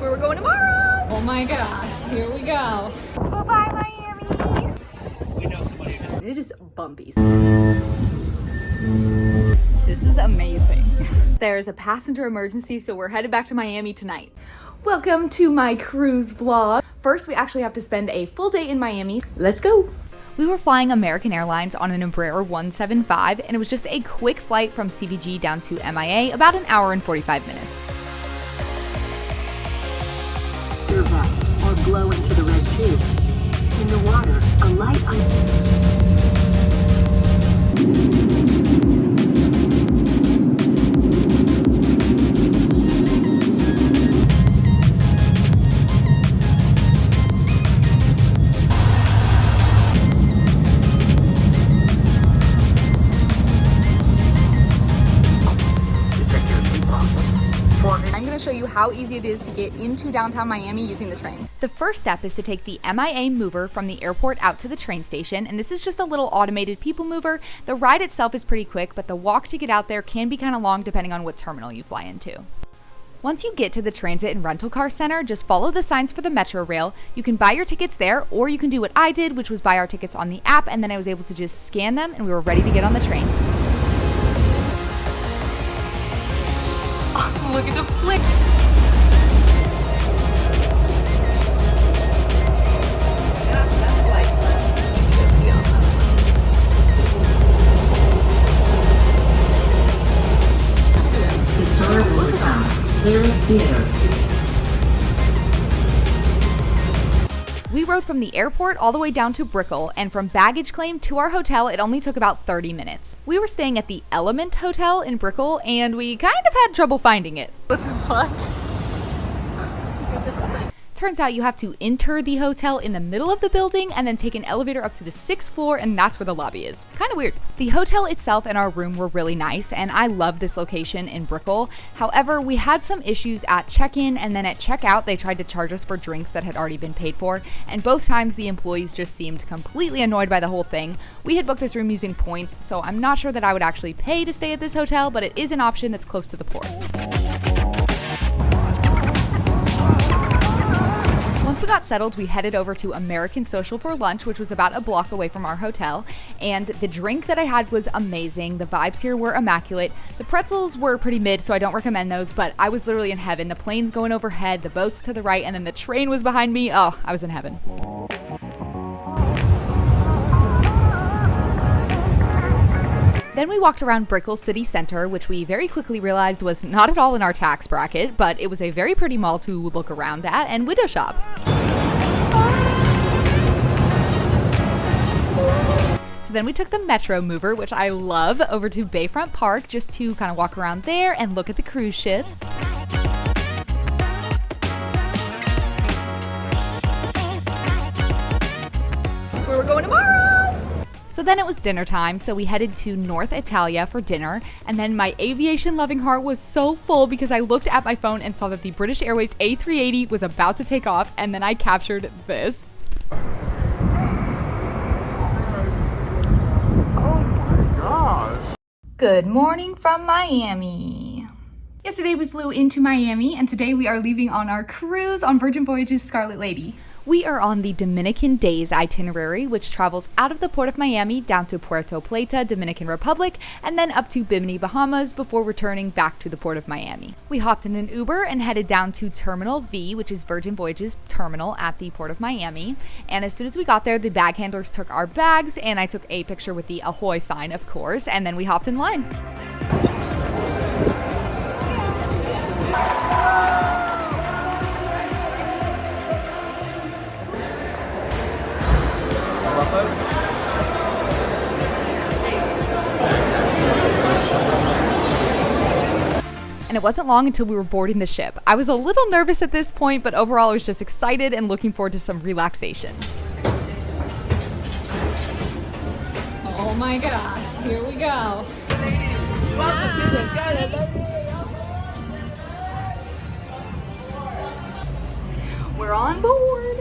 where we're going tomorrow. Oh my gosh, here we go. Bye-bye, Miami. We know somebody who does. It is bumpy. This is amazing. There's a passenger emergency, so we're headed back to Miami tonight. Welcome to my cruise vlog. First, we actually have to spend a full day in Miami. Let's go. We were flying American Airlines on an Embraer 175, and it was just a quick flight from CBG down to MIA, about an hour and 45 minutes. Earbud or blow into the red tube. In the water, a light on. I'm going to show you how easy it is to get into downtown Miami using the train. The first step is to take the MIA mover from the airport out to the train station, and this is just a little automated people mover. The ride itself is pretty quick, but the walk to get out there can be kind of long depending on what terminal you fly into. Once you get to the transit and rental car center, just follow the signs for the Metro Rail. You can buy your tickets there, or you can do what I did, which was buy our tickets on the app, and then I was able to just scan them, and we were ready to get on the train. Oh, look at the flick! We rode from the airport all the way down to Brickell, and from baggage claim to our hotel, it only took about 30 minutes. We were staying at the Element Hotel in Brickell, and we kind of had trouble finding it. What the fuck? Turns out you have to enter the hotel in the middle of the building and then take an elevator up to the 6th floor, and that's where the lobby is. Kind of weird. The hotel itself and our room were really nice, and I love this location in Brickell. However, we had some issues at check-in, and then at checkout they tried to charge us for drinks that had already been paid for, and both times the employees just seemed completely annoyed by the whole thing. We had booked this room using points, so I'm not sure that I would actually pay to stay at this hotel, but it is an option that's close to the port. Once we got settled, we headed over to American Social for lunch, which was about a block away from our hotel, and the drink that I had was amazing. The vibes here were immaculate. The pretzels were pretty mid, so I don't recommend those, but I was literally in heaven. The plane's going overhead, the boat's to the right, and then the train was behind me. Oh, I was in heaven. Then we walked around Brickell City Center, which we very quickly realized was not at all in our tax bracket, but it was a very pretty mall to look around at and window shop. So then we took the Metro mover, which I love, over to Bayfront Park just to kind of walk around there and look at the cruise ships. That's where we're going tomorrow! So then it was dinner time, so we headed to North Italia for dinner, and then my aviation-loving heart was so full because I looked at my phone and saw that the British Airways A380 was about to take off, and then I captured this. Oh my gosh! Good morning from Miami. Yesterday we flew into Miami, and today we are leaving on our cruise on Virgin Voyages Scarlet Lady. We are on the Dominican Daze itinerary, which travels out of the port of Miami down to Puerto Plata, Dominican Republic, and then up to Bimini, Bahamas, before returning back to the port of Miami. We hopped in an Uber and headed down to Terminal V, which is Virgin Voyages terminal at the port of Miami. And as soon as we got there, the bag handlers took our bags, and I took a picture with the Ahoy sign, of course, and then we hopped in line. And it wasn't long until we were boarding the ship. I was a little nervous at this point, but overall I was just excited and looking forward to some relaxation. Oh my gosh, here we go. Welcome to the Scarlet. We're on board.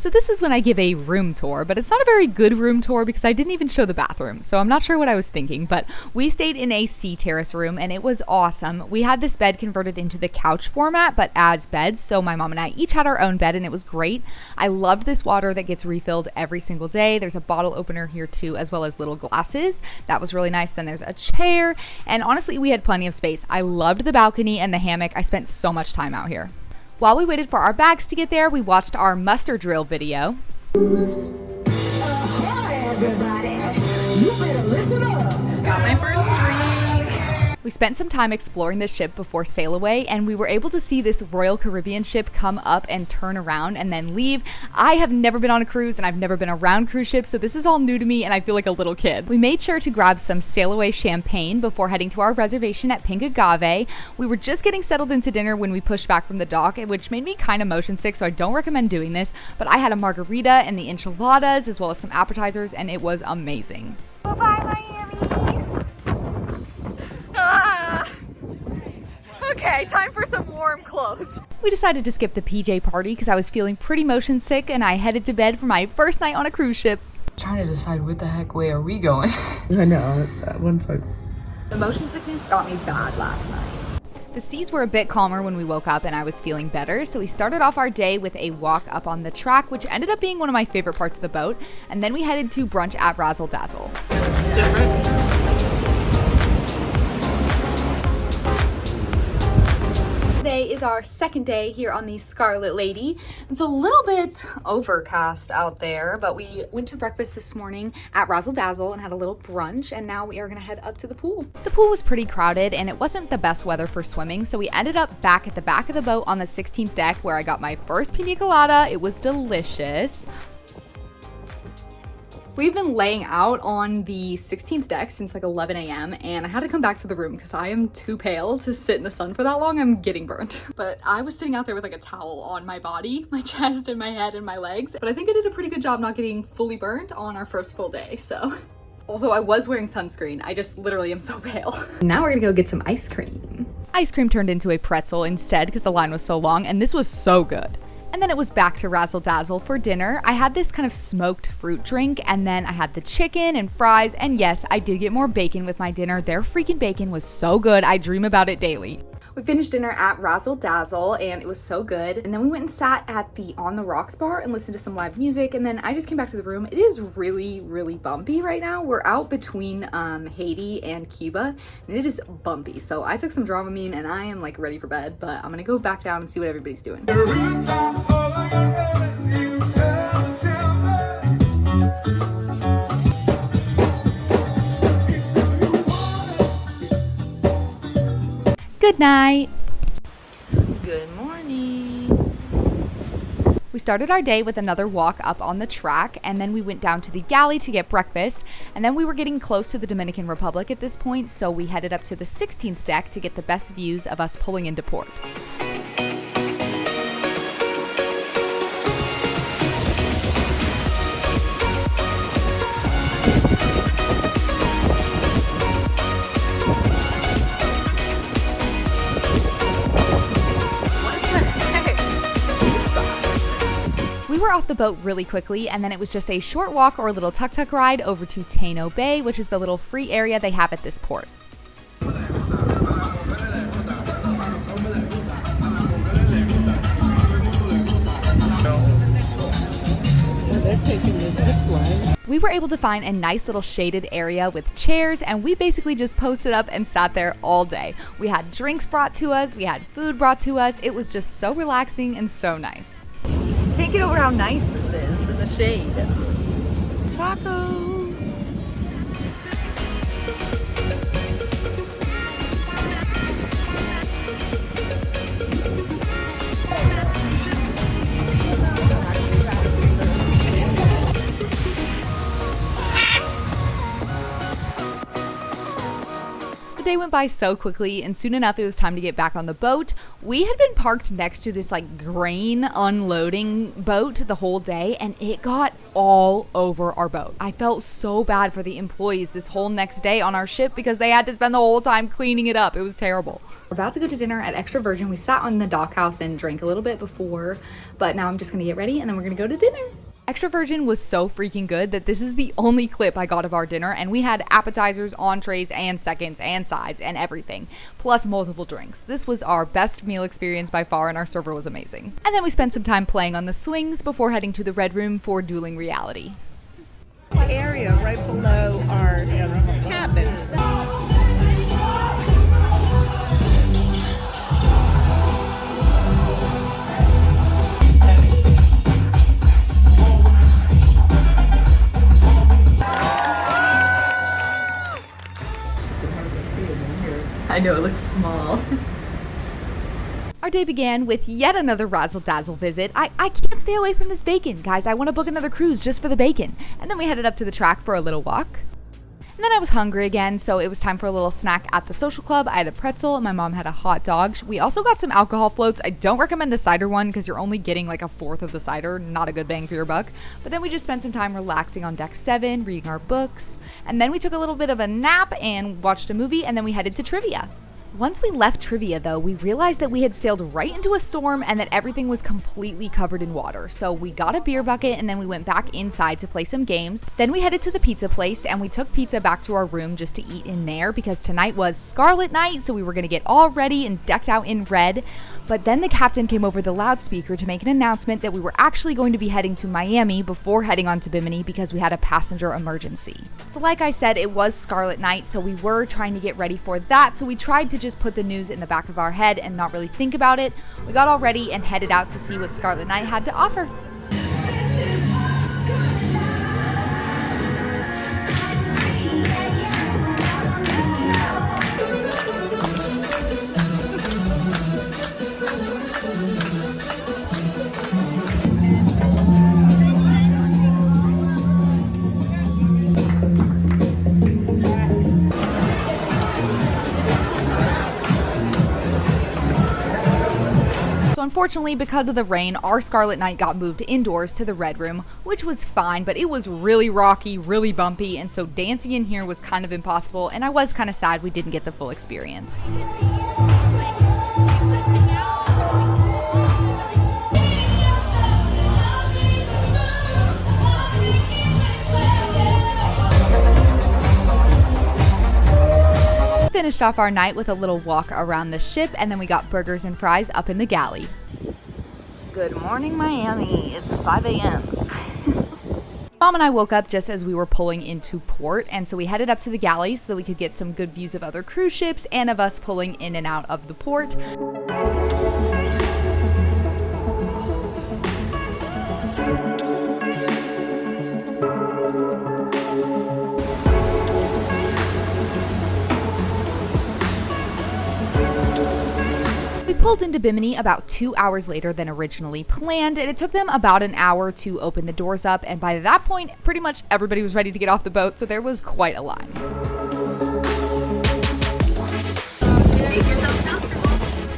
So this is when I give a room tour, but it's not a very good room tour because I didn't even show the bathroom. So I'm not sure what I was thinking, but we stayed in a sea terrace room and it was awesome. We had this bed converted into the couch format, but as beds. So my mom and I each had our own bed and it was great. I loved this water that gets refilled every single day. There's a bottle opener here too, as well as little glasses. That was really nice. Then there's a chair, and honestly, we had plenty of space. I loved the balcony and the hammock. I spent so much time out here. While we waited for our bags to get there, we watched our muster drill video. Hi everybody, you better listen up. Got my first drink. We spent some time exploring the ship before sail away, and we were able to see this Royal Caribbean ship come up and turn around and then leave. I have never been on a cruise and I've never been around cruise ships, so this is all new to me and I feel like a little kid. We made sure to grab some sail away champagne before heading to our reservation at Pink Agave. We were just getting settled into dinner when we pushed back from the dock, which made me kind of motion sick, so I don't recommend doing this, but I had a margarita and the enchiladas as well as some appetizers, and it was amazing. Bye-bye, Miami. Ah. Okay, time for some warm clothes. We decided to skip the PJ party because I was feeling pretty motion sick, and I headed to bed for my first night on a cruise ship. Trying to decide what the heck way are we going. I know, that one side. The motion sickness got me bad last night. The seas were a bit calmer when we woke up and I was feeling better, so we started off our day with a walk up on the track, which ended up being one of my favorite parts of the boat, and then we headed to brunch at Razzle Dazzle. Today is our second day here on the Scarlet Lady. It's a little bit overcast out there, but we went to breakfast this morning at Razzle Dazzle and had a little brunch, and now we are gonna head up to the pool. The pool was pretty crowded and it wasn't the best weather for swimming, so we ended up back at the back of the boat on the 16th deck where I got my first pina colada. It was delicious. We've been laying out on the 16th deck since like 11 a.m. and I had to come back to the room because I am too pale to sit in the sun for that long. I'm getting burnt. But I was sitting out there with like a towel on my body, my chest and my head and my legs. But I think I did a pretty good job not getting fully burnt on our first full day, so. Also, I was wearing sunscreen. I just literally am so pale. Now we're gonna go get some ice cream. Ice cream turned into a pretzel instead because the line was so long, and this was so good. And then it was back to Razzle Dazzle for dinner. I had this kind of smoked fruit drink, and then I had the chicken and fries, and yes, I did get more bacon with my dinner. Their freaking bacon was so good. I dream about it daily. We finished dinner at Razzle Dazzle and it was so good. And then we went and sat at the On the Rocks bar and listened to some live music. And then I just came back to the room. It is really, really bumpy right now. We're out between Haiti and Cuba and it is bumpy. So I took some Dramamine and I am like ready for bed, but I'm gonna go back down and see what everybody's doing. Good night. Good morning. We started our day with another walk up on the track, and then we went down to the galley to get breakfast, and then we were getting close to the Dominican Republic at this point, so we headed up to the 16th deck to get the best views of us pulling into port. We were off the boat really quickly, and then it was just a short walk or a little tuk-tuk ride over to Taino Bay, which is the little free area they have at this port. They're taking the zip line. We were able to find a nice little shaded area with chairs, and we basically just posted up and sat there all day. We had drinks brought to us, we had food brought to us. It was just so relaxing and so nice. Can't get over how nice this is in the shade. Tacos. The day went by so quickly, and soon enough it was time to get back on the boat. We had been parked next to this like grain unloading boat the whole day, and it got all over our boat. I felt so bad for the employees this whole next day on our ship because they had to spend the whole time cleaning it up. It was terrible. We're about to go to dinner at Extra Virgin. We sat on the dock house and drank a little bit before, but now I'm just gonna get ready and then we're gonna go to dinner. Extra Virgin was so freaking good that this is the only clip I got of our dinner, and we had appetizers, entrees, and seconds, and sides, and everything, plus multiple drinks. This was our best meal experience by far, and our server was amazing. And then we spent some time playing on the swings before heading to the Red Room for Dueling Reality. This area right below our cabins. I know, it looks small. Our day began with yet another razzle dazzle visit. I can't stay away from this bacon, guys. I want to book another cruise just for the bacon. And then we headed up to the track for a little walk. And then I was hungry again, so it was time for a little snack at the social club. I had a pretzel and my mom had a hot dog. We also got some alcohol floats. I don't recommend the cider one because you're only getting like a fourth of the cider. Not a good bang for your buck. But then we just spent some time relaxing on deck 7, reading our books. And then we took a little bit of a nap and watched a movie, and then we headed to trivia. Once we left trivia, though, we realized that we had sailed right into a storm and that everything was completely covered in water. So we got a beer bucket and then we went back inside to play some games. Then we headed to the pizza place and we took pizza back to our room just to eat in there because tonight was Scarlet night, so we were going to get all ready and decked out in red. But then the captain came over the loudspeaker to make an announcement that we were actually going to be heading to Miami before heading on to Bimini because we had a passenger emergency. So like I said, it was Scarlet night, so we were trying to get ready for that. So we tried to just put the news in the back of our head and not really think about it. We got all ready and headed out to see what Scarlet night had to offer. Unfortunately, because of the rain, our Scarlet night got moved indoors to the Red Room, which was fine, but it was really rocky, really bumpy, and so dancing in here was kind of impossible, and I was kind of sad we didn't get the full experience. Finished off our night with a little walk around the ship, and then we got burgers and fries up in the galley. Good morning, Miami. It's 5 a.m. Mom and I woke up just as we were pulling into port, and so we headed up to the galley so that we could get some good views of other cruise ships and of us pulling in and out of the port. We pulled into Bimini about 2 hours later than originally planned, and it took them about an hour to open the doors up, and by that point, pretty much everybody was ready to get off the boat, so there was quite a line.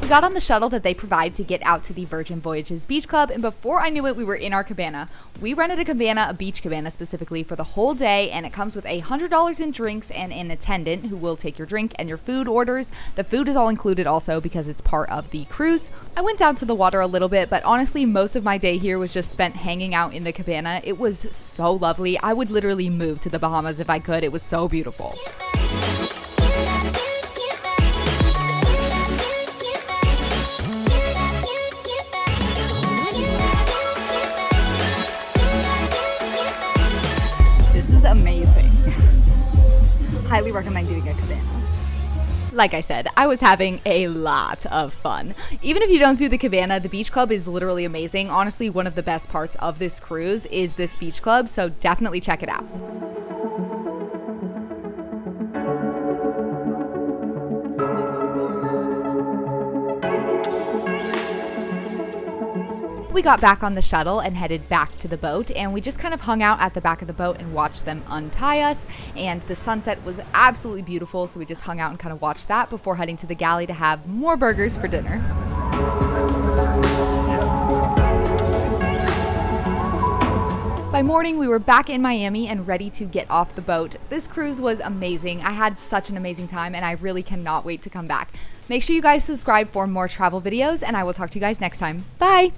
We got on the shuttle that they provide to get out to the Virgin Voyages Beach Club, and before I knew it, we were in our cabana. We rented a cabana, a beach cabana specifically, for the whole day, and it comes with $100 in drinks and an attendant who will take your drink and your food orders. The food is all included also because it's part of the cruise. I went down to the water a little bit, but honestly, most of my day here was just spent hanging out in the cabana. It was so lovely. I would literally move to the Bahamas if I could. It was so beautiful. Amazing. Highly recommend getting a cabana. Like I said, I was having a lot of fun. Even if you don't do the cabana, the beach club is literally amazing. Honestly, one of the best parts of this cruise is this beach club, so definitely check it out. We got back on the shuttle and headed back to the boat, and we just kind of hung out at the back of the boat and watched them untie us, and the sunset was absolutely beautiful, so we just hung out and kind of watched that before heading to the galley to have more burgers for dinner. By morning, we were back in Miami and ready to get off the boat. This cruise was amazing. I had such an amazing time, and I really cannot wait to come back. Make sure you guys subscribe for more travel videos, and I will talk to you guys next time. Bye!